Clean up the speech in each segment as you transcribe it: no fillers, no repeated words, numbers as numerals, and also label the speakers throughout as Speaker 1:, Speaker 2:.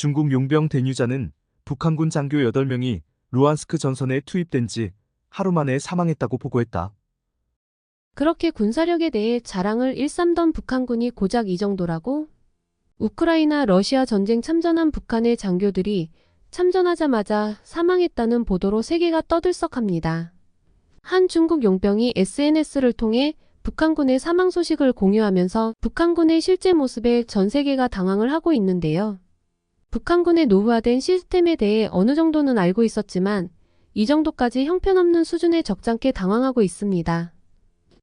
Speaker 1: 중국 용병 대뉴자는 북한군 장교 8명이 루안스크 전선에 투입된 지 하루 만에 사망했다고 보고했다.
Speaker 2: 그렇게 군사력에 대해 자랑을 일삼던 북한군이 고작 이 정도라고? 우크라이나 러시아 전쟁 참전한 북한의 장교들이 참전하자마자 사망했다는 보도로 세계가 떠들썩합니다. 한 중국 용병이 SNS를 통해 북한군의 사망 소식을 공유하면서 북한군의 실제 모습에 전 세계가 당황을 하고 있는데요. 북한군의 노후화된 시스템에 대해 어느 정도는 알고 있었지만 이 정도까지 형편없는 수준의 적잖게 당황하고 있습니다.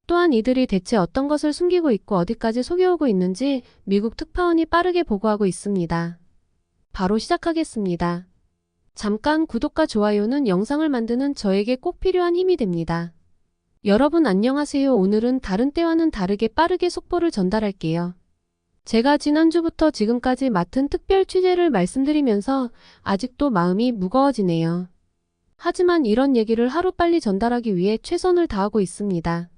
Speaker 2: 또한 이들이 대체 어떤 것을 숨기고 있고 어디까지 속여오고 있는지 미국 특파원이 빠르게 보고하고 있습니다. 바로 시작하겠습니다. 잠깐 구독과 좋아요는 영상을 만드는 저에게 꼭 필요한 힘이 됩니다. 여러분 안녕하세요. 오늘은 다른 때와는 다르게 빠르게 속보를 전달할게요. 제가 지난주부터 지금까지 맡은 특별 취재를 말씀드리면서 아직도 마음이 무거워지네요. 하지만 이런 얘기를 하루빨리 전달하기 위해 최선을 다하고 있습니다.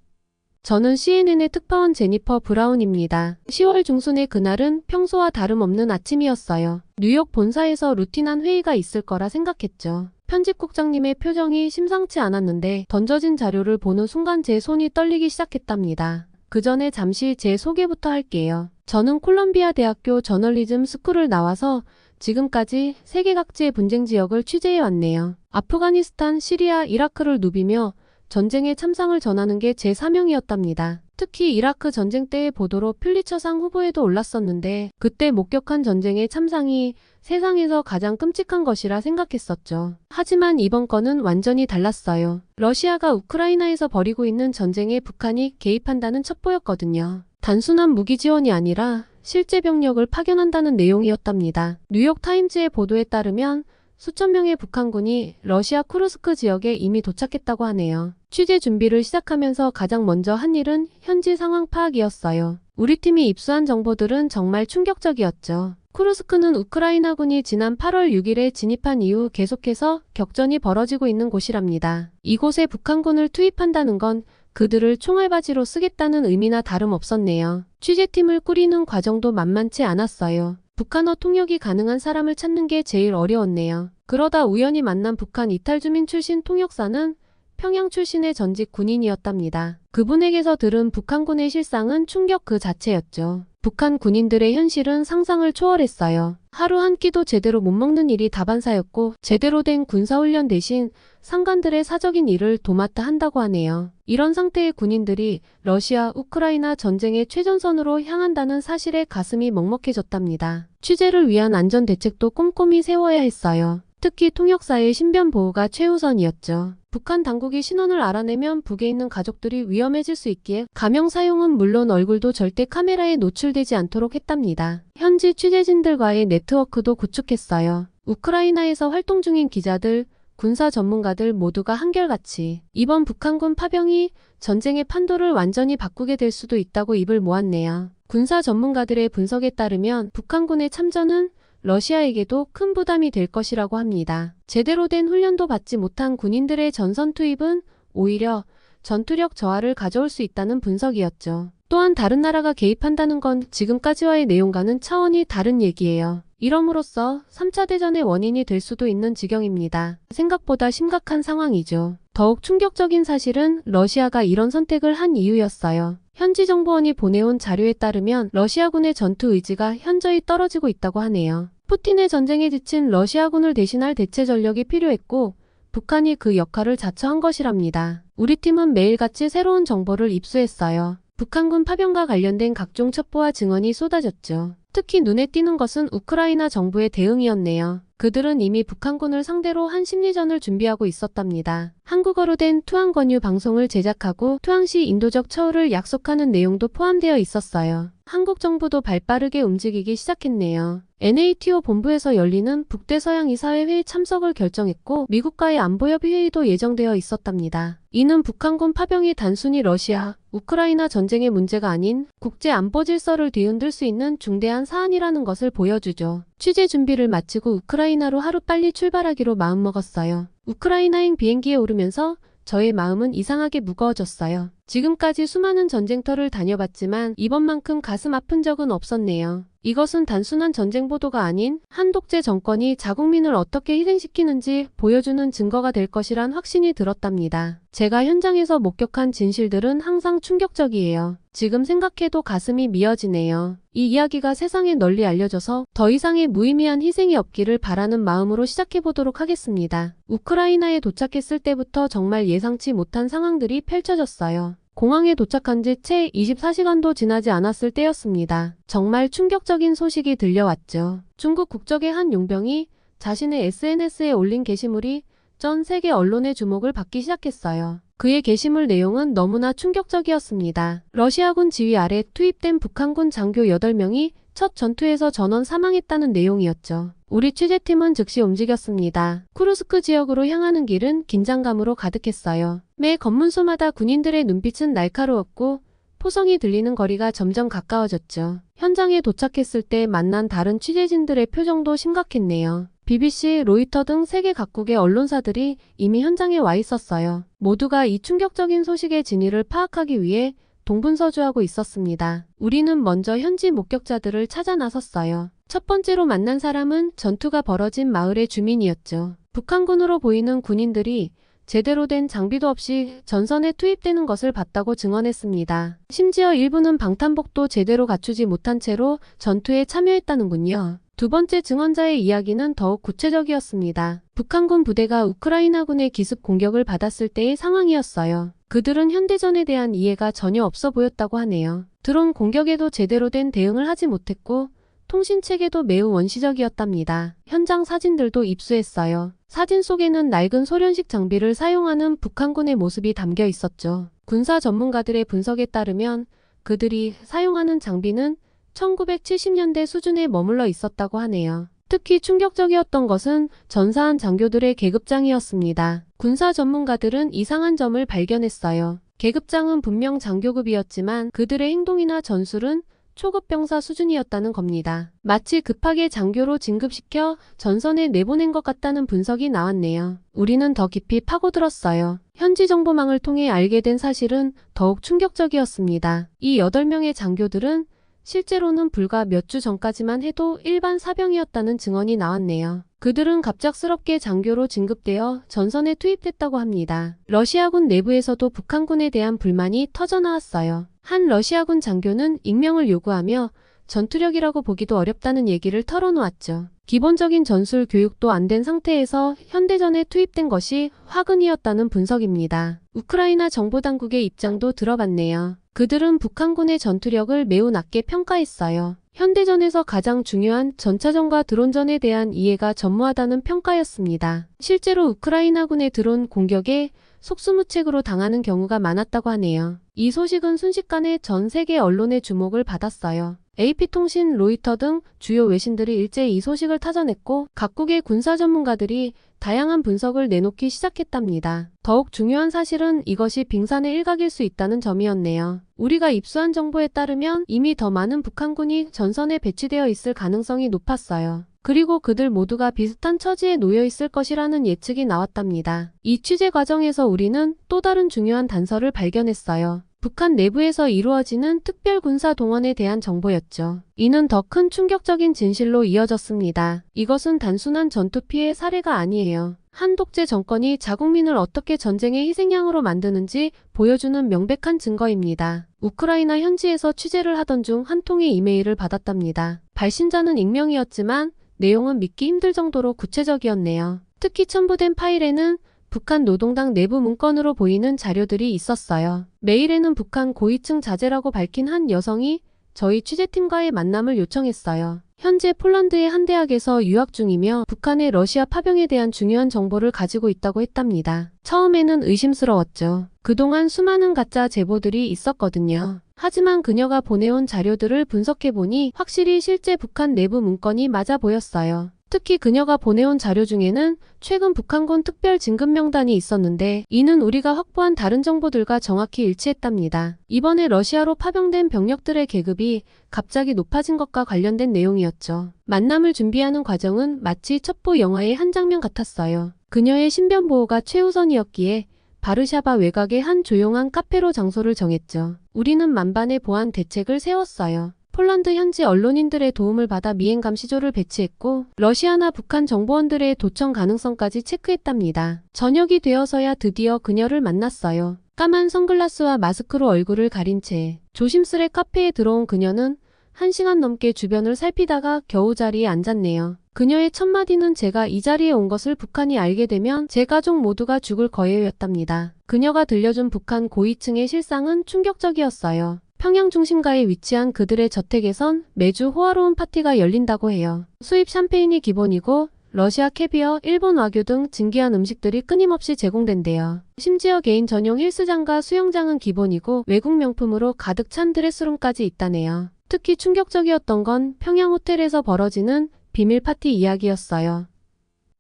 Speaker 2: 저는 CNN의 특파원 제니퍼 브라운입니다. 10월 중순의 그날은 평소와 다름없는 아침이었어요. 뉴욕 본사에서 루틴한 회의가 있을 거라 생각했죠. 편집국장님의 표정이 심상치 않았는데 던져진 자료를 보는 순간 제 손이 떨리기 시작했답니다. 그 전에 잠시 제 소개부터 할게요. 저는 콜롬비아 대학교 저널리즘 스쿨을 나와서 지금까지 세계 각지의 분쟁 지역을 취재해왔네요. 아프가니스탄, 시리아, 이라크를 누비며 전쟁의 참상을 전하는 게 제 사명이었답니다. 특히 이라크 전쟁 때의 보도로 퓰리처상 후보에도 올랐었는데 그때 목격한 전쟁의 참상이 세상에서 가장 끔찍한 것이라 생각했었죠. 하지만 이번 건은 완전히 달랐어요. 러시아가 우크라이나에서 벌이고 있는 전쟁에 북한이 개입한다는 첩보였거든요. 단순한 무기 지원이 아니라 실제 병력을 파견한다는 내용이었답니다. 뉴욕타임즈의 보도에 따르면 수천 명의 북한군이 러시아 쿠르스크 지역에 이미 도착했다고 하네요. 취재 준비를 시작하면서 가장 먼저 한 일은 현지 상황 파악이었어요. 우리 팀이 입수한 정보들은 정말 충격적이었죠. 쿠르스크는 우크라이나군이 지난 8월 6일에 진입한 이후 계속해서 격전이 벌어지고 있는 곳이랍니다. 이곳에 북한군을 투입한다는 건 그들을 총알바지로 쓰겠다는 의미나 다름없었네요. 취재팀을 꾸리는 과정도 만만치 않았어요. 북한어 통역이 가능한 사람을 찾는 게 제일 어려웠네요. 그러다 우연히 만난 북한 이탈주민 출신 통역사는 평양 출신의 전직 군인이었답니다. 그분에게서 들은 북한군의 실상은 충격 그 자체였죠. 북한 군인들의 현실은 상상을 초월했어요. 하루 한 끼도 제대로 못 먹는 일이 다반사였고 제대로 된 군사훈련 대신 상관들의 사적인 일을 도맡아 한다고 하네요. 이런 상태의 군인들이 러시아, 우크라이나 전쟁의 최전선으로 향한다는 사실에 가슴이 먹먹해졌답니다. 취재를 위한 안전대책도 꼼꼼히 세워야 했어요. 특히 통역사의 신변 보호가 최우선이었죠. 북한 당국이 신원을 알아내면 북에 있는 가족들이 위험해질 수 있기에 가명 사용은 물론 얼굴도 절대 카메라에 노출되지 않도록 했답니다. 현지 취재진들과의 네트워크도 구축했어요. 우크라이나에서 활동 중인 기자들, 군사 전문가들 모두가 한결같이 이번 북한군 파병이 전쟁의 판도를 완전히 바꾸게 될 수도 있다고 입을 모았네요. 군사 전문가들의 분석에 따르면 북한군의 참전은 러시아에게도 큰 부담이 될 것이라고 합니다. 제대로 된 훈련도 받지 못한 군인들의 전선 투입은 오히려 전투력 저하를 가져올 수 있다는 분석이었죠. 또한 다른 나라가 개입한다는 건 지금까지와의 내용과는 차원이 다른 얘기예요. 이럼으로써 3차 대전의 원인이 될 수도 있는 지경입니다. 생각보다 심각한 상황이죠. 더욱 충격적인 사실은 러시아가 이런 선택을 한 이유였어요. 현지 정보원이 보내온 자료에 따르면 러시아군의 전투 의지가 현저히 떨어지고 있다고 하네요. 푸틴의 전쟁에 지친 러시아군을 대신할 대체 전력이 필요했고 북한이 그 역할을 자처한 것이랍니다. 우리 팀은 매일같이 새로운 정보를 입수했어요. 북한군 파병과 관련된 각종 첩보와 증언이 쏟아졌죠. 특히 눈에 띄는 것은 우크라이나 정부의 대응이었네요. 그들은 이미 북한군을 상대로 한 심리전을 준비하고 있었답니다. 한국어로 된 투항 권유 방송을 제작하고 투항시 인도적 처우를 약속하는 내용도 포함되어 있었어요. 한국 정부도 발빠르게 움직이기 시작했네요. NATO 본부에서 열리는 북대서양 이사회 회의 참석을 결정했고 미국과의 안보협의 회의도 예정되어 있었답니다. 이는 북한군 파병이 단순히 러시아, 우크라이나 전쟁의 문제가 아닌 국제 안보 질서를 뒤흔들 수 있는 중대한 사안이라는 것을 보여주죠. 취재 준비를 마치고 우크라이나로 하루빨리 출발하기로 마음먹었어요. 우크라이나행 비행기에 오르면서 저의 마음은 이상하게 무거워졌어요. 지금까지 수많은 전쟁터를 다녀봤지만 이번만큼 가슴 아픈 적은 없었네요. 이것은 단순한 전쟁 보도가 아닌 한 독재 정권이 자국민을 어떻게 희생시키는지 보여주는 증거가 될 것이란 확신이 들었답니다. 제가 현장에서 목격한 진실들은 항상 충격적이에요. 지금 생각해도 가슴이 미어지네요. 이 이야기가 세상에 널리 알려져서 더 이상의 무의미한 희생이 없기를 바라는 마음으로 시작해보도록 하겠습니다. 우크라이나에 도착했을 때부터 정말 예상치 못한 상황들이 펼쳐졌어요. 공항에 도착한 지 채 24시간도 지나지 않았을 때였습니다. 정말 충격적인 소식이 들려왔죠. 중국 국적의 한 용병이 자신의 SNS에 올린 게시물이 전 세계 언론의 주목을 받기 시작했어요. 그의 게시물 내용은 너무나 충격적이었습니다. 러시아군 지휘 아래 투입된 북한군 장교 8명이 첫 전투에서 전원 사망했다는 내용이었죠. 우리 취재팀은 즉시 움직였습니다. 쿠르스크 지역으로 향하는 길은 긴장감으로 가득했어요. 매 검문소마다 군인들의 눈빛은 날카로웠고 포성이 들리는 거리가 점점 가까워졌죠. 현장에 도착했을 때 만난 다른 취재진들의 표정도 심각했네요. BBC, 로이터 등 세계 각국의 언론사들이 이미 현장에 와 있었어요. 모두가 이 충격적인 소식의 진위를 파악하기 위해 동분서주하고 있었습니다. 우리는 먼저 현지 목격자들을 찾아 나섰어요. 첫 번째로 만난 사람은 전투가 벌어진 마을의 주민이었죠. 북한군으로 보이는 군인들이 제대로 된 장비도 없이 전선에 투입되는 것을 봤다고 증언했습니다. 심지어 일부는 방탄복도 제대로 갖추지 못한 채로 전투에 참여했다는군요. 두 번째 증언자의 이야기는 더욱 구체적이었습니다. 북한군 부대가 우크라이나군의 기습 공격을 받았을 때의 상황이었어요. 그들은 현대전에 대한 이해가 전혀 없어 보였다고 하네요. 드론 공격에도 제대로 된 대응을 하지 못했고 통신체계도 매우 원시적이었답니다. 현장 사진들도 입수했어요. 사진 속에는 낡은 소련식 장비를 사용하는 북한군의 모습이 담겨 있었죠. 군사 전문가들의 분석에 따르면 그들이 사용하는 장비는 1970년대 수준에 머물러 있었다고 하네요. 특히 충격적이었던 것은 전사한 장교들의 계급장이었습니다. 군사 전문가들은 이상한 점을 발견했어요. 계급장은 분명 장교급이었지만 그들의 행동이나 전술은 초급 병사 수준이었다는 겁니다. 마치 급하게 장교로 진급시켜 전선에 내보낸 것 같다는 분석이 나왔네요. 우리는 더 깊이 파고들었어요. 현지 정보망을 통해 알게 된 사실은 더욱 충격적이었습니다. 이 8명의 장교들은 실제로는 불과 몇 주 전까지만 해도 일반 사병이었다는 증언이 나왔네요. 그들은 갑작스럽게 장교로 진급되어 전선에 투입됐다고 합니다. 러시아군 내부에서도 북한군에 대한 불만이 터져나왔어요. 한 러시아군 장교는 익명을 요구하며 전투력이라고 보기도 어렵다는 얘기를 털어놓았죠. 기본적인 전술 교육도 안 된 상태에서 현대전에 투입된 것이 화근이었다는 분석입니다. 우크라이나 정보당국의 입장도 들어봤네요. 그들은 북한군의 전투력을 매우 낮게 평가했어요. 현대전에서 가장 중요한 전차전과 드론전에 대한 이해가 전무하다는 평가였습니다. 실제로 우크라이나군의 드론 공격에 속수무책으로 당하는 경우가 많았다고 하네요. 이 소식은 순식간에 전 세계 언론의 주목을 받았어요. AP통신, 로이터 등 주요 외신들이 일제히 이 소식을 타전했고 각국의 군사 전문가들이 다양한 분석을 내놓기 시작했답니다. 더욱 중요한 사실은 이것이 빙산의 일각일 수 있다는 점이었네요. 우리가 입수한 정보에 따르면 이미 더 많은 북한군이 전선에 배치되어 있을 가능성이 높았어요. 그리고 그들 모두가 비슷한 처지에 놓여 있을 것이라는 예측이 나왔답니다. 이 취재 과정에서 우리는 또 다른 중요한 단서를 발견했어요. 북한 내부에서 이루어지는 특별 군사 동원에 대한 정보였죠. 이는 더 큰 충격적인 진실로 이어졌습니다. 이것은 단순한 전투 피해 사례가 아니에요. 한 독재 정권이 자국민을 어떻게 전쟁의 희생양으로 만드는지 보여주는 명백한 증거입니다. 우크라이나 현지에서 취재를 하던 중 한 통의 이메일을 받았답니다. 발신자는 익명이었지만 내용은 믿기 힘들 정도로 구체적이었네요. 특히 첨부된 파일에는 북한 노동당 내부 문건으로 보이는 자료들이 있었어요. 메일에는 북한 고위층 자제라고 밝힌 한 여성이 저희 취재팀과의 만남을 요청했어요. 현재 폴란드의 한 대학에서 유학 중이며 북한의 러시아 파병에 대한 중요한 정보를 가지고 있다고 했답니다. 처음에는 의심스러웠죠. 그동안 수많은 가짜 제보들이 있었거든요. 하지만 그녀가 보내온 자료들을 분석해보니 확실히 실제 북한 내부 문건이 맞아 보였어요. 특히 그녀가 보내온 자료 중에는 최근 북한군 특별 진급 명단이 있었는데 이는 우리가 확보한 다른 정보들과 정확히 일치했답니다. 이번에 러시아로 파병된 병력들의 계급이 갑자기 높아진 것과 관련된 내용이었죠. 만남을 준비하는 과정은 마치 첩보 영화의 한 장면 같았어요. 그녀의 신변 보호가 최우선이었기에 바르샤바 외곽의 한 조용한 카페로 장소를 정했죠. 우리는 만반의 보안 대책을 세웠어요. 폴란드 현지 언론인들의 도움을 받아 미행 감시조를 배치했고 러시아나 북한 정보원들의 도청 가능성까지 체크했답니다. 저녁이 되어서야 드디어 그녀를 만났어요. 까만 선글라스와 마스크로 얼굴을 가린 채 조심스레 카페에 들어온 그녀는 1시간 넘게 주변을 살피다가 겨우 자리에 앉았네요. 그녀의 첫 마디는 제가 이 자리에 온 것을 북한이 알게 되면 제 가족 모두가 죽을 거예요였답니다. 그녀가 들려준 북한 고위층의 실상은 충격적이었어요. 평양 중심가에 위치한 그들의 저택에선 매주 호화로운 파티가 열린다고 해요. 수입 샴페인이 기본이고 러시아 캐비어, 일본 와규 등 진귀한 음식들이 끊임없이 제공된대요. 심지어 개인 전용 헬스장과 수영장은 기본이고 외국 명품으로 가득 찬 드레스룸까지 있다네요. 특히 충격적이었던 건 평양 호텔에서 벌어지는 비밀 파티 이야기였어요.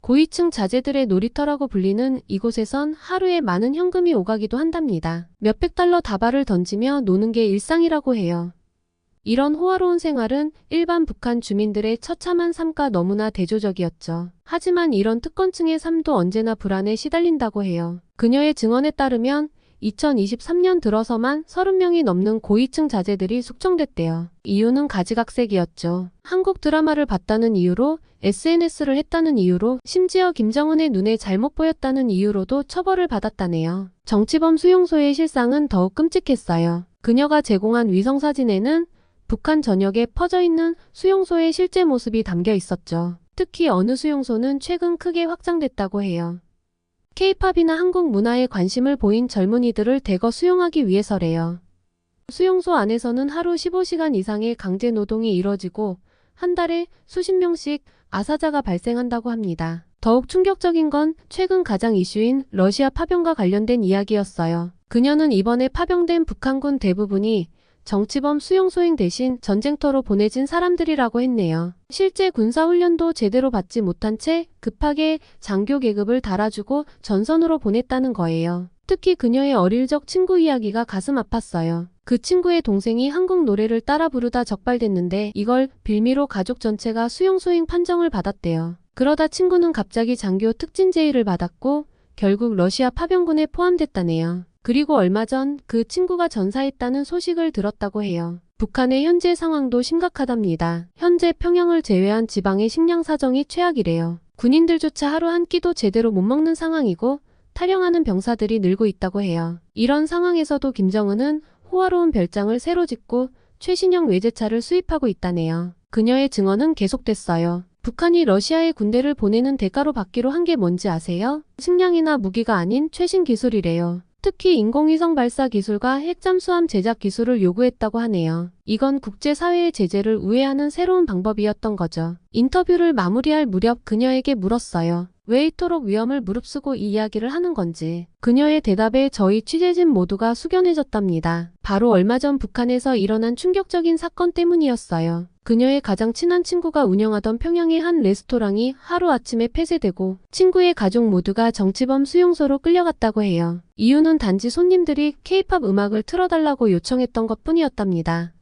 Speaker 2: 고위층 자제들의 놀이터라고 불리는 이곳에선 하루에 많은 현금이 오가기도 한답니다. 몇백 달러 다발을 던지며 노는 게 일상이라고 해요. 이런 호화로운 생활은 일반 북한 주민들의 처참한 삶과 너무나 대조적이었죠. 하지만 이런 특권층의 삶도 언제나 불안에 시달린다고 해요. 그녀의 증언에 따르면 2023년 들어서만 30명이 넘는 고위층 자제들이 숙청됐대요. 이유는 가지각색이었죠. 한국 드라마를 봤다는 이유로, SNS를 했다는 이유로, 심지어 김정은의 눈에 잘못 보였다는 이유로도 처벌을 받았다네요. 정치범 수용소의 실상은 더욱 끔찍했어요. 그녀가 제공한 위성사진에는 북한 전역에 퍼져있는 수용소의 실제 모습이 담겨 있었죠. 특히 어느 수용소는 최근 크게 확장됐다고 해요. K-팝이나 한국 문화에 관심을 보인 젊은이들을 대거 수용하기 위해서래요. 수용소 안에서는 하루 15시간 이상의 강제 노동이 이뤄지고 한 달에 수십 명씩 아사자가 발생한다고 합니다. 더욱 충격적인 건 최근 가장 이슈인 러시아 파병과 관련된 이야기였어요. 그녀는 이번에 파병된 북한군 대부분이 정치범 수용소행 대신 전쟁터로 보내진 사람들이라고 했네요. 실제 군사훈련도 제대로 받지 못한 채 급하게 장교 계급을 달아주고 전선으로 보냈다는 거예요. 특히 그녀의 어릴 적 친구 이야기가 가슴 아팠어요. 그 친구의 동생이 한국 노래를 따라 부르다 적발됐는데 이걸 빌미로 가족 전체가 수용소행 판정을 받았대요. 그러다 친구는 갑자기 장교 특진 제의를 받았고 결국 러시아 파병군에 포함됐다네요. 그리고 얼마 전 그 친구가 전사했다는 소식을 들었다고 해요. 북한의 현재 상황도 심각하답니다. 현재 평양을 제외한 지방의 식량 사정이 최악이래요. 군인들조차 하루 한 끼도 제대로 못 먹는 상황이고 탈영하는 병사들이 늘고 있다고 해요. 이런 상황에서도 김정은은 호화로운 별장을 새로 짓고 최신형 외제차를 수입하고 있다네요. 그녀의 증언은 계속됐어요. 북한이 러시아에 군대를 보내는 대가로 받기로 한 게 뭔지 아세요? 식량이나 무기가 아닌 최신 기술이래요. 특히 인공위성 발사 기술과 핵잠수함 제작 기술을 요구했다고 하네요. 이건 국제사회의 제재를 우회하는 새로운 방법이었던 거죠. 인터뷰를 마무리할 무렵 그녀에게 물었어요. 왜 이토록 위험을 무릅쓰고 이 이야기를 하는 건지. 그녀의 대답에 저희 취재진 모두가 숙연해졌답니다. 바로 얼마 전 북한에서 일어난 충격적인 사건 때문이었어요. 그녀의 가장 친한 친구가 운영하던 평양의 한 레스토랑이 하루아침에 폐쇄되고 친구의 가족 모두가 정치범 수용소로 끌려갔다고 해요. 이유는 단지 손님들이 K-팝 음악을 틀어달라고 요청했던 것뿐이었답니다.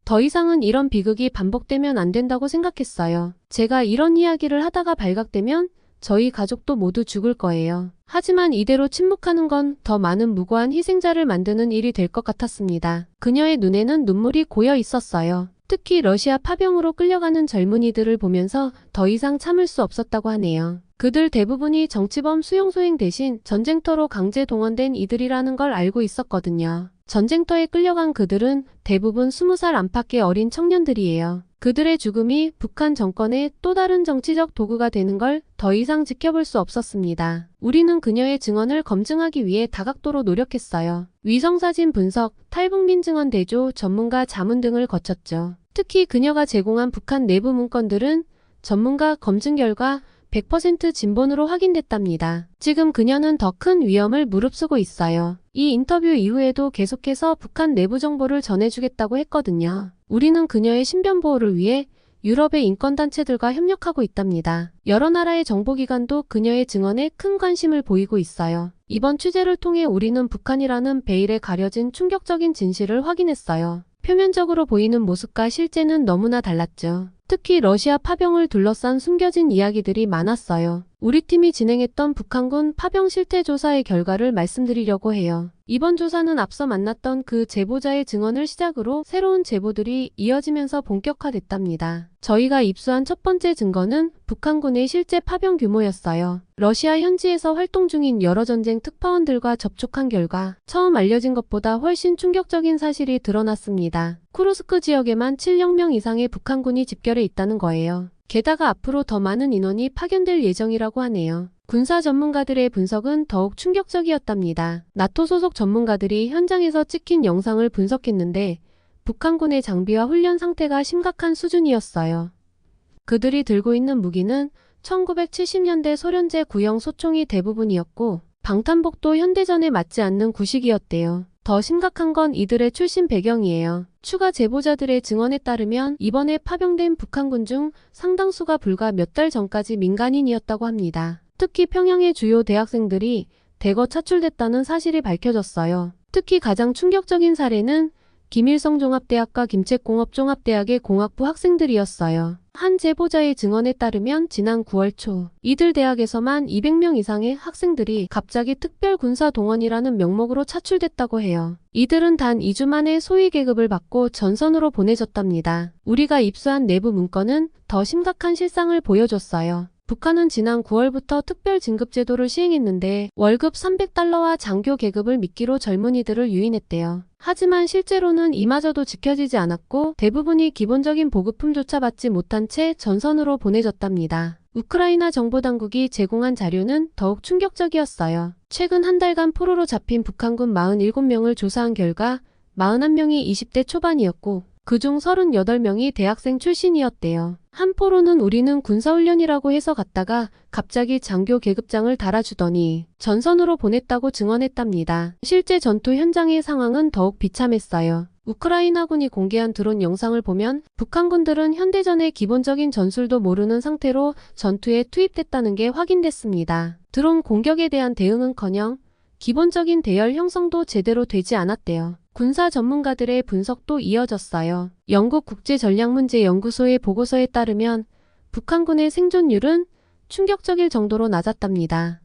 Speaker 2: 더 이상은 이런 비극이 반복되면 안 된다고 생각했어요. 제가 이런 이야기를 하다가 발각되면 저희 가족도 모두 죽을 거예요. 하지만 이대로 침묵하는 건 더 많은 무고한 희생자를 만드는 일이 될 것 같았습니다. 그녀의 눈에는 눈물이 고여 있었어요. 특히 러시아 파병으로 끌려가는 젊은이들을 보면서 더 이상 참을 수 없었다고 하네요. 그들 대부분이 정치범 수용소행 대신 전쟁터로 강제 동원된 이들이라는 걸 알고 있었거든요. 전쟁터에 끌려간 그들은 대부분 20살 안팎의 어린 청년들이에요. 그들의 죽음이 북한 정권의 또 다른 정치적 도구가 되는 걸 더 이상 지켜볼 수 없었습니다. 우리는 그녀의 증언을 검증하기 위해 다각도로 노력했어요. 위성사진 분석, 탈북민 증언 대조, 전문가 자문 등을 거쳤죠. 특히 그녀가 제공한 북한 내부 문건들은 전문가 검증 결과 100% 진본으로 확인됐답니다. 지금 그녀는 더 큰 위험을 무릅쓰고 있어요. 이 인터뷰 이후에도 계속해서 북한 내부 정보를 전해주겠다고 했거든요. 우리는 그녀의 신변 보호를 위해 유럽의 인권단체들과 협력하고 있답니다. 여러 나라의 정보기관도 그녀의 증언에 큰 관심을 보이고 있어요. 이번 취재를 통해 우리는 북한이라는 베일에 가려진 충격적인 진실을 확인했어요. 표면적으로 보이는 모습과 실제는 너무나 달랐죠. 특히 러시아 파병을 둘러싼 숨겨진 이야기들이 많았어요. 우리 팀이 진행했던 북한군 파병 실태 조사의 결과를 말씀드리려고 해요. 이번 조사는 앞서 만났던 그 제보자의 증언을 시작으로 새로운 제보들이 이어지면서 본격화됐답니다. 저희가 입수한 첫 번째 증거는 북한군의 실제 파병 규모였어요. 러시아 현지에서 활동 중인 여러 전쟁 특파원들과 접촉한 결과 처음 알려진 것보다 훨씬 충격적인 사실이 드러났습니다. 쿠르스크 지역에만 7억 명 이상의 북한군이 집결해 있다는 거예요. 게다가 앞으로 더 많은 인원이 파견될 예정이라고 하네요. 군사 전문가들의 분석은 더욱 충격적이었답니다. 나토 소속 전문가들이 현장에서 찍힌 영상을 분석했는데 북한군의 장비와 훈련 상태가 심각한 수준이었어요. 그들이 들고 있는 무기는 1970년대 소련제 구형 소총이 대부분이었고 방탄복도 현대전에 맞지 않는 구식이었대요. 더 심각한 건 이들의 출신 배경이에요. 추가 제보자들의 증언에 따르면 이번에 파병된 북한군 중 상당수가 불과 몇 달 전까지 민간인이었다고 합니다. 특히 평양의 주요 대학생들이 대거 차출됐다는 사실이 밝혀졌어요. 특히 가장 충격적인 사례는 김일성 종합대학과 김책공업종합대학의 공학부 학생들이었어요. 한 제보자의 증언에 따르면 지난 9월 초 이들 대학에서만 200명 이상의 학생들이 갑자기 특별군사동원이라는 명목으로 차출됐다고 해요. 이들은 단 2주 만에 소위 계급을 받고 전선으로 보내졌답니다. 우리가 입수한 내부 문건은 더 심각한 실상을 보여줬어요. 북한은 지난 9월부터 특별진급제도를 시행했는데 월급 300달러와 장교 계급을 미끼로 젊은이들을 유인했대요. 하지만 실제로는 이마저도 지켜지지 않았고 대부분이 기본적인 보급품조차 받지 못한 채 전선으로 보내졌답니다. 우크라이나 정보당국이 제공한 자료는 더욱 충격적이었어요. 최근 한 달간 포로로 잡힌 북한군 47명을 조사한 결과 41명이 20대 초반이었고 그중 38명이 대학생 출신이었대요. 한 포로는 우리는 군사훈련이라고 해서 갔다가 갑자기 장교 계급장을 달아주더니 전선으로 보냈다고 증언했답니다. 실제 전투 현장의 상황은 더욱 비참했어요. 우크라이나군이 공개한 드론 영상을 보면 북한군들은 현대전의 기본적인 전술도 모르는 상태로 전투에 투입됐다는 게 확인됐습니다. 드론 공격에 대한 대응은커녕 기본적인 대열 형성도 제대로 되지 않았대요. 군사 전문가들의 분석도 이어졌어요. 영국 국제전략문제연구소의 보고서에 따르면 북한군의 생존율은 충격적일 정도로 낮았답니다.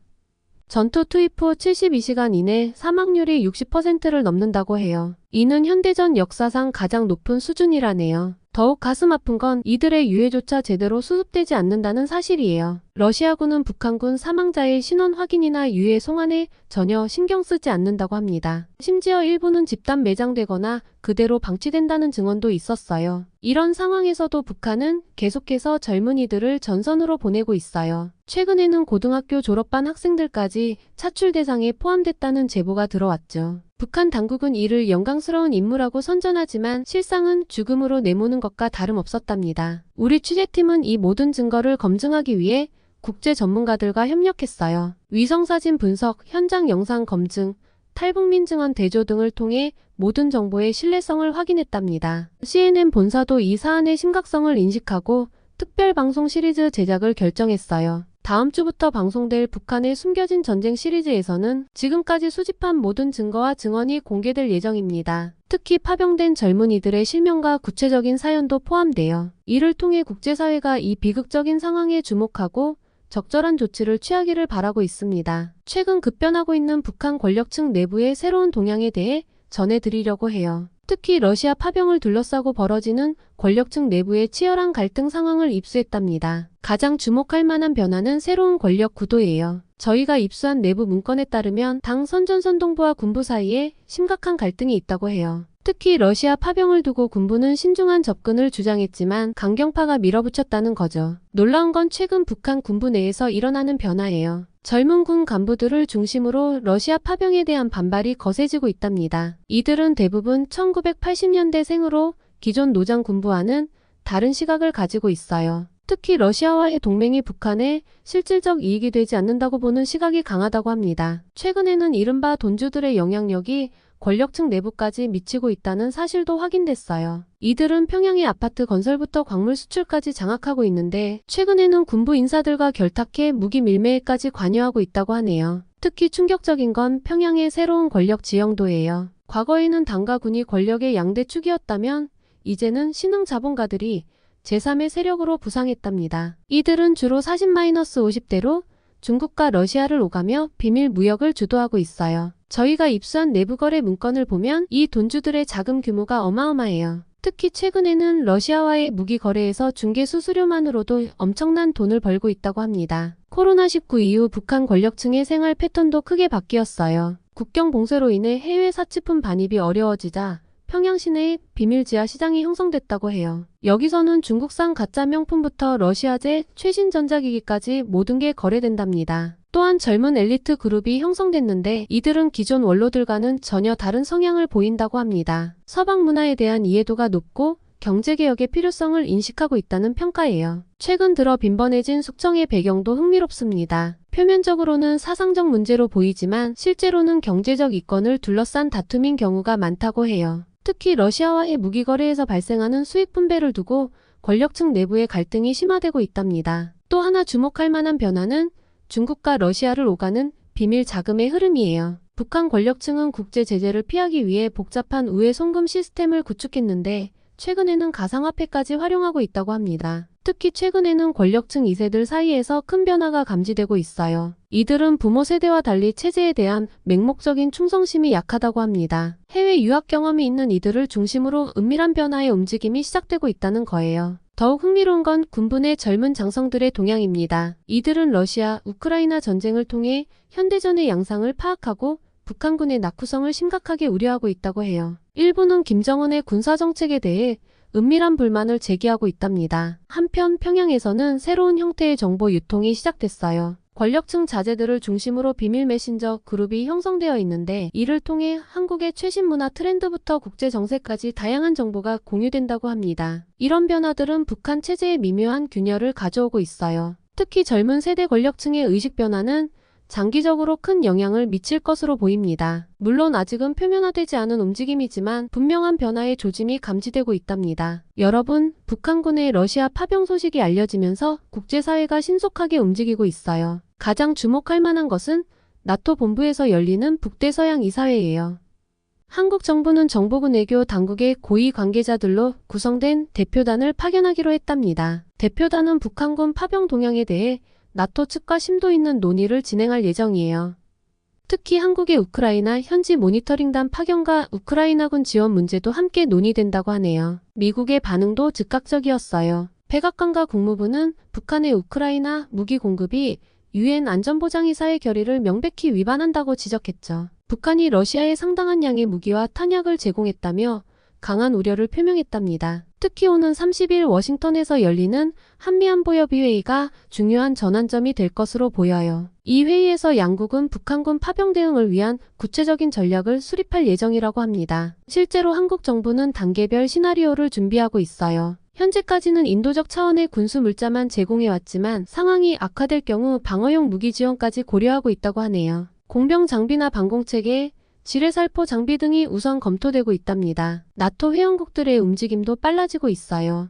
Speaker 2: 전투 투입 후 72시간 이내 사망률이 60%를 넘는다고 해요. 이는 현대전 역사상 가장 높은 수준이라네요. 더욱 가슴 아픈 건 이들의 유해조차 제대로 수습되지 않는다는 사실이에요. 러시아군은 북한군 사망자의 신원 확인이나 유해 송환에 전혀 신경 쓰지 않는다고 합니다. 심지어 일부는 집단 매장되거나 그대로 방치된다는 증언도 있었어요. 이런 상황에서도 북한은 계속해서 젊은이들을 전선으로 보내고 있어요. 최근에는 고등학교 졸업반 학생들까지 차출 대상에 포함됐다는 제보가 들어왔죠. 북한 당국은 이를 영광스러운 임무라고 선전하지만 실상은 죽음으로 내모는 것과 다름없었답니다. 우리 취재팀은 이 모든 증거를 검증하기 위해 국제 전문가들과 협력했어요. 위성사진 분석, 현장 영상 검증, 탈북민 증언 대조 등을 통해 모든 정보의 신뢰성을 확인했답니다. CNN 본사도 이 사안의 심각성을 인식하고 특별방송 시리즈 제작을 결정했어요. 다음 주부터 방송될 북한의 숨겨진 전쟁 시리즈에서는 지금까지 수집한 모든 증거와 증언이 공개될 예정입니다. 특히 파병된 젊은이들의 실명과 구체적인 사연도 포함돼요. 이를 통해 국제사회가 이 비극적인 상황에 주목하고 적절한 조치를 취하기를 바라고 있습니다. 최근 급변하고 있는 북한 권력층 내부의 새로운 동향에 대해 전해드리려고 해요. 특히 러시아 파병을 둘러싸고 벌어지는 권력층 내부의 치열한 갈등 상황을 입수했답니다. 가장 주목할 만한 변화는 새로운 권력 구도예요. 저희가 입수한 내부 문건에 따르면 당 선전선동부와 군부 사이에 심각한 갈등이 있다고 해요. 특히 러시아 파병을 두고 군부는 신중한 접근을 주장했지만 강경파가 밀어붙였다는 거죠. 놀라운 건 최근 북한 군부 내에서 일어나는 변화예요. 젊은 군 간부들을 중심으로 러시아 파병에 대한 반발이 거세지고 있답니다. 이들은 대부분 1980년대생으로 기존 노장 군부와는 다른 시각을 가지고 있어요. 특히 러시아와의 동맹이 북한에 실질적 이익이 되지 않는다고 보는 시각이 강하다고 합니다. 최근에는 이른바 돈주들의 영향력이 권력층 내부까지 미치고 있다는 사실도 확인됐어요. 이들은 평양의 아파트 건설부터 광물 수출까지 장악하고 있는데 최근에는 군부 인사들과 결탁해 무기 밀매에까지 관여하고 있다고 하네요. 특히 충격적인 건 평양의 새로운 권력 지형도예요. 과거에는 당과 군이 권력의 양대 축이었다면 이제는 신흥 자본가들이 제3의 세력으로 부상했답니다. 이들은 주로 40-50대로 중국과 러시아를 오가며 비밀 무역을 주도하고 있어요. 저희가 입수한 내부 거래 문건을 보면 이 돈주들의 자금 규모가 어마어마해요. 특히 최근에는 러시아와의 무기 거래에서 중개 수수료만으로도 엄청난 돈을 벌고 있다고 합니다. 코로나19 이후 북한 권력층의 생활 패턴도 크게 바뀌었어요. 국경 봉쇄로 인해 해외 사치품 반입이 어려워지자 평양 시내에 비밀 지하 시장이 형성됐다고 해요. 여기서는 중국산 가짜 명품부터 러시아제 최신 전자기기까지 모든 게 거래된답니다. 또한 젊은 엘리트 그룹이 형성됐는데 이들은 기존 원로들과는 전혀 다른 성향을 보인다고 합니다. 서방 문화에 대한 이해도가 높고 경제개혁의 필요성을 인식하고 있다는 평가예요. 최근 들어 빈번해진 숙청의 배경도 흥미롭습니다. 표면적으로는 사상적 문제로 보이지만 실제로는 경제적 이권을 둘러싼 다툼인 경우가 많다고 해요. 특히 러시아와의 무기 거래에서 발생하는 수익 분배를 두고 권력층 내부의 갈등이 심화되고 있답니다. 또 하나 주목할 만한 변화는 중국과 러시아를 오가는 비밀 자금의 흐름이에요. 북한 권력층은 국제 제재를 피하기 위해 복잡한 우회 송금 시스템을 구축했는데 최근에는 가상화폐까지 활용하고 있다고 합니다. 특히 최근에는 권력층 2세들 사이에서 큰 변화가 감지되고 있어요. 이들은 부모 세대와 달리 체제에 대한 맹목적인 충성심이 약하다고 합니다. 해외 유학 경험이 있는 이들을 중심으로 은밀한 변화의 움직임이 시작되고 있다는 거예요. 더욱 흥미로운 건 군부의 젊은 장성들의 동향입니다. 이들은 러시아, 우크라이나 전쟁을 통해 현대전의 양상을 파악하고 북한군의 낙후성을 심각하게 우려하고 있다고 해요. 일부는 김정은의 군사정책에 대해 은밀한 불만을 제기하고 있답니다. 한편 평양에서는 새로운 형태의 정보 유통이 시작됐어요. 권력층 자제들을 중심으로 비밀 메신저 그룹이 형성되어 있는데 이를 통해 한국의 최신 문화 트렌드부터 국제 정세까지 다양한 정보가 공유된다고 합니다. 이런 변화들은 북한 체제에 미묘한 균열을 가져오고 있어요. 특히 젊은 세대 권력층의 의식 변화는 장기적으로 큰 영향을 미칠 것으로 보입니다. 물론 아직은 표면화되지 않은 움직임이지만 분명한 변화의 조짐이 감지되고 있답니다. 여러분, 북한군의 러시아 파병 소식이 알려지면서 국제사회가 신속하게 움직이고 있어요. 가장 주목할 만한 것은 나토 본부에서 열리는 북대서양 이사회예요. 한국 정부는 정보군 외교 당국의 고위 관계자들로 구성된 대표단을 파견하기로 했답니다. 대표단은 북한군 파병 동향에 대해 나토 측과 심도 있는 논의를 진행할 예정이에요. 특히 한국의 우크라이나 현지 모니터링단 파견과 우크라이나군 지원 문제도 함께 논의된다고 하네요. 미국의 반응도 즉각적이었어요. 백악관과 국무부는 북한의 우크라이나 무기 공급이 유엔 안전보장이사의 결의를 명백히 위반한다고 지적했죠. 북한이 러시아에 상당한 양의 무기와 탄약을 제공했다며 강한 우려를 표명했답니다. 특히 오는 30일 워싱턴에서 열리는 한미안보협의회의가 중요한 전환점이 될 것으로 보여요. 이 회의에서 양국은 북한군 파병 대응을 위한 구체적인 전략을 수립할 예정이라고 합니다. 실제로 한국 정부는 단계별 시나리오를 준비하고 있어요. 현재까지는 인도적 차원의 군수 물자만 제공해왔지만 상황이 악화될 경우 방어용 무기 지원까지 고려하고 있다고 하네요. 공병 장비나 방공체계, 지뢰살포 장비 등이 우선 검토되고 있답니다. 나토 회원국들의 움직임도 빨라지고 있어요.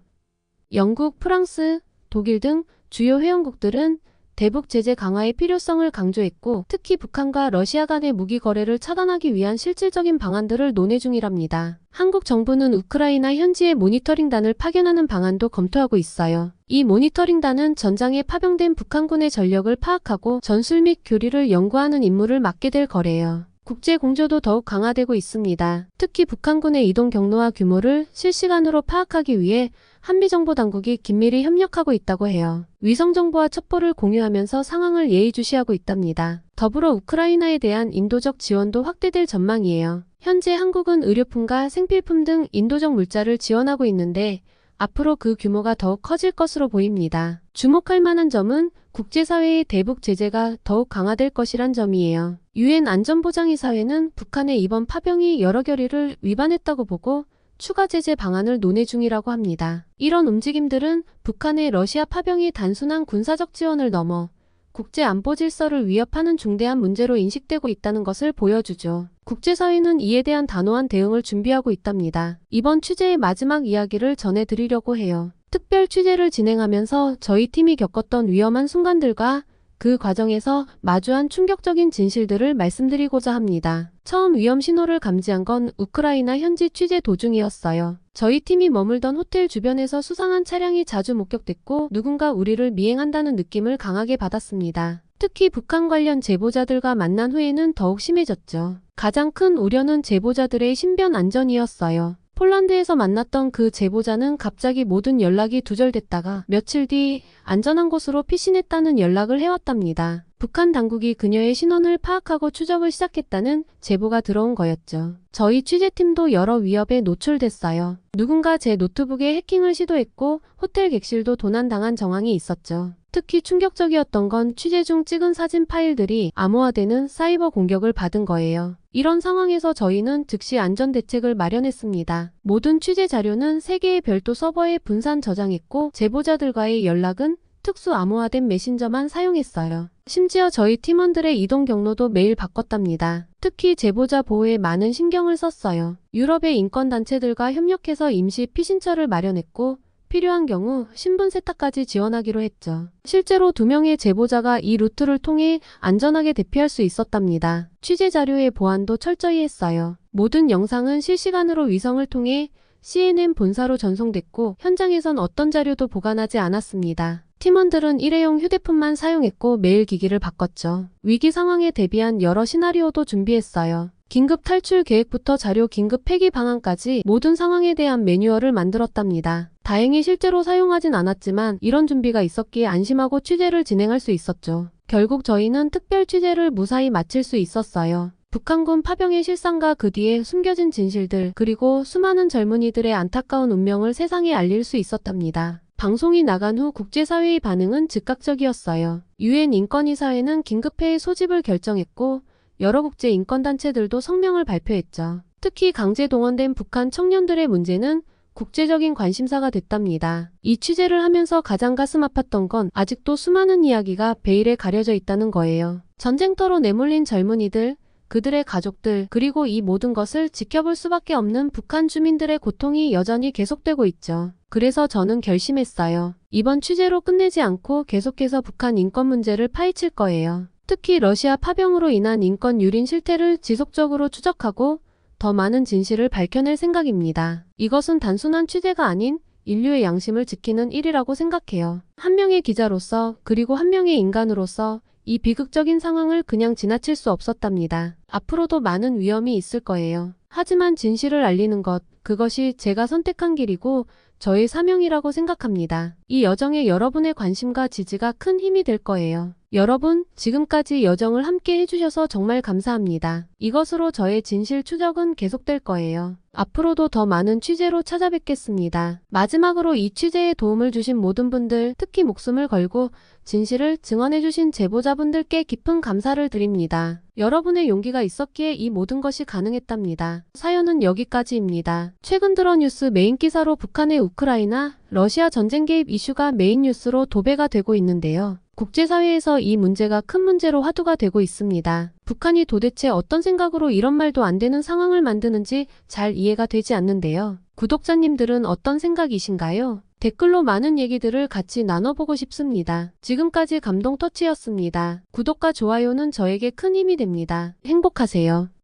Speaker 2: 영국, 프랑스, 독일 등 주요 회원국들은 대북 제재 강화의 필요성을 강조했고 특히 북한과 러시아 간의 무기 거래를 차단하기 위한 실질적인 방안들을 논의 중이랍니다. 한국 정부는 우크라이나 현지에 모니터링단을 파견하는 방안도 검토하고 있어요. 이 모니터링단은 전장에 파병된 북한군의 전력을 파악하고 전술 및 교리를 연구하는 임무를 맡게 될 거래요. 국제 공조도 더욱 강화되고 있습니다. 특히 북한군의 이동 경로와 규모를 실시간으로 파악하기 위해 한미정보당국이 긴밀히 협력하고 있다고 해요. 위성정보와 첩보를 공유하면서 상황을 예의주시하고 있답니다. 더불어 우크라이나에 대한 인도적 지원도 확대될 전망이에요. 현재 한국은 의료품과 생필품 등 인도적 물자를 지원하고 있는데 앞으로 그 규모가 더욱 커질 것으로 보입니다. 주목할 만한 점은 국제사회의 대북 제재가 더욱 강화될 것이란 점이에요. 유엔 안전보장이사회는 북한의 이번 파병이 여러 결의를 위반했다고 보고 추가 제재 방안을 논의 중이라고 합니다. 이런 움직임들은 북한의 러시아 파병이 단순한 군사적 지원을 넘어 국제 안보 질서를 위협하는 중대한 문제로 인식되고 있다는 것을 보여주죠. 국제사회는 이에 대한 단호한 대응을 준비하고 있답니다. 이번 취재의 마지막 이야기를 전해드리려고 해요. 특별 취재를 진행하면서 저희 팀이 겪었던 위험한 순간들과 그 과정에서 마주한 충격적인 진실들을 말씀드리고자 합니다. 처음 위험 신호를 감지한 건 우크라이나 현지 취재 도중이었어요. 저희 팀이 머물던 호텔 주변에서 수상한 차량이 자주 목격됐고 누군가 우리를 미행한다는 느낌을 강하게 받았습니다. 특히 북한 관련 제보자들과 만난 후에는 더욱 심해졌죠. 가장 큰 우려는 제보자들의 신변 안전이었어요. 폴란드에서 만났던 그 제보자는 갑자기 모든 연락이 두절됐다가 며칠 뒤 안전한 곳으로 피신했다는 연락을 해왔답니다. 북한 당국이 그녀의 신원을 파악하고 추적을 시작했다는 제보가 들어온 거였죠. 저희 취재팀도 여러 위협에 노출됐어요. 누군가 제 노트북에 해킹을 시도했고 호텔 객실도 도난당한 정황이 있었죠. 특히 충격적이었던 건 취재 중 찍은 사진 파일들이 암호화되는 사이버 공격을 받은 거예요. 이런 상황에서 저희는 즉시 안전 대책을 마련했습니다. 모든 취재 자료는 3개의 별도 서버에 분산 저장했고 제보자들과의 연락은 특수 암호화된 메신저만 사용했어요. 심지어 저희 팀원들의 이동 경로도 매일 바꿨답니다. 특히 제보자 보호에 많은 신경을 썼어요. 유럽의 인권단체들과 협력해서 임시 피신처를 마련했고 필요한 경우 신분 세탁까지 지원하기로 했죠. 실제로 2명의 제보자가 이 루트를 통해 안전하게 대피할 수 있었답니다. 취재 자료의 보안도 철저히 했어요. 모든 영상은 실시간으로 위성을 통해 CNN 본사로 전송됐고 현장에선 어떤 자료도 보관하지 않았습니다. 팀원들은 일회용 휴대폰만 사용했고 매일 기기를 바꿨죠. 위기 상황에 대비한 여러 시나리오도 준비했어요. 긴급 탈출 계획부터 자료 긴급 폐기 방안까지 모든 상황에 대한 매뉴얼을 만들었답니다. 다행히 실제로 사용하진 않았지만 이런 준비가 있었기에 안심하고 취재를 진행할 수 있었죠. 결국 저희는 특별 취재를 무사히 마칠 수 있었어요. 북한군 파병의 실상과 그 뒤에 숨겨진 진실들 그리고 수많은 젊은이들의 안타까운 운명을 세상에 알릴 수 있었답니다. 방송이 나간 후 국제사회의 반응은 즉각적이었어요. UN 인권이사회는 긴급회의 소집을 결정했고 여러 국제 인권단체들도 성명을 발표했죠. 특히 강제 동원된 북한 청년들의 문제는 국제적인 관심사가 됐답니다. 이 취재를 하면서 가장 가슴 아팠던 건 아직도 수많은 이야기가 베일에 가려져 있다는 거예요. 전쟁터로 내몰린 젊은이들, 그들의 가족들, 그리고 이 모든 것을 지켜볼 수밖에 없는 북한 주민들의 고통이 여전히 계속되고 있죠. 그래서 저는 결심했어요. 이번 취재로 끝내지 않고 계속해서 북한 인권 문제를 파헤칠 거예요. 특히 러시아 파병으로 인한 인권 유린 실태를 지속적으로 추적하고 더 많은 진실을 밝혀낼 생각입니다. 이것은 단순한 취재가 아닌 인류의 양심을 지키는 일이라고 생각해요. 한 명의 기자로서 그리고 한 명의 인간으로서 이 비극적인 상황을 그냥 지나칠 수 없었답니다. 앞으로도 많은 위험이 있을 거예요. 하지만 진실을 알리는 것, 그것이 제가 선택한 길이고 저의 사명이라고 생각합니다. 이 여정에 여러분의 관심과 지지가 큰 힘이 될 거예요. 여러분, 지금까지 여정을 함께 해주셔서 정말 감사합니다. 이것으로 저의 진실 추적은 계속될 거예요. 앞으로도 더 많은 취재로 찾아뵙겠습니다. 마지막으로 이 취재에 도움을 주신 모든 분들, 특히 목숨을 걸고 진실을 증언해주신 제보자분들께 깊은 감사를 드립니다. 여러분의 용기가 있었기에 이 모든 것이 가능했답니다. 사연은 여기까지입니다. 최근 들어 뉴스 메인 기사로 북한의 우크라이나, 러시아 전쟁 개입 이슈가 메인 뉴스로 도배가 되고 있는데요. 국제사회에서 이 문제가 큰 문제로 화두가 되고 있습니다. 북한이 도대체 어떤 생각으로 이런 말도 안 되는 상황을 만드는지 잘 이해가 되지 않는데요. 구독자님들은 어떤 생각이신가요? 댓글로 많은 얘기들을 같이 나눠보고 싶습니다. 지금까지 감동터치였습니다. 구독과 좋아요는 저에게 큰 힘이 됩니다. 행복하세요.